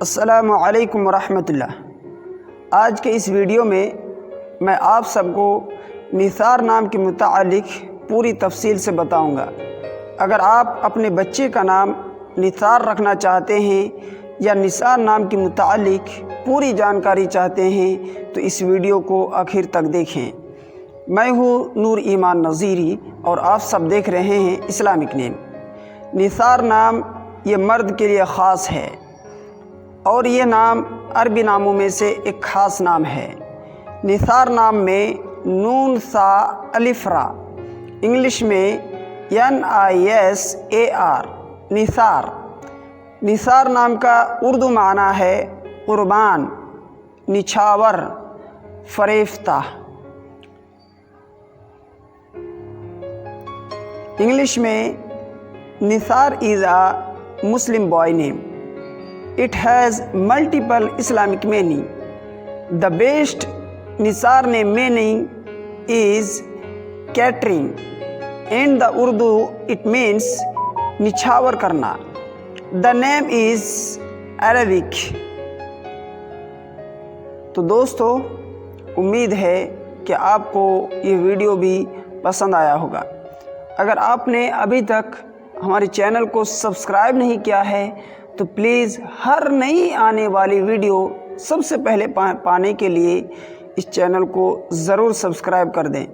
السلام علیکم ورحمۃ اللہ۔ آج کے اس ویڈیو میں آپ سب کو نثار نام کے متعلق پوری تفصیل سے بتاؤں گا۔ اگر آپ اپنے بچے کا نام نثار رکھنا چاہتے ہیں یا نثار نام کے متعلق پوری جانکاری چاہتے ہیں تو اس ویڈیو کو آخر تک دیکھیں۔ میں ہوں نور ایمان نذیری اور آپ سب دیکھ رہے ہیں اسلامک نیم۔ نثار نام یہ مرد کے لیے خاص ہے اور یہ نام عربی ناموں میں سے ایک خاص نام ہے۔ نثار نام میں نون سا الف را، انگلش میں NISAR، نثار۔ نثار نام کا اردو معنی ہے قربان، نچھاور، فریفتہ۔ انگلش میں نثار is a Muslim boy name. It has multiple Islamic meaning. The best Nithar name meaning is catering. In the Urdu it means نچھاور کرنا. The name is Arabic. تو دوستو، امید ہے کہ آپ کو یہ ویڈیو بھی پسند آیا ہوگا۔ اگر آپ نے ابھی تک ہمارے چینل کو سبسکرائب نہیں کیا ہے تو پلیز ہر نئی آنے والی ویڈیو سب سے پہلے پانے کے لیے اس چینل کو ضرور سبسکرائب کر دیں۔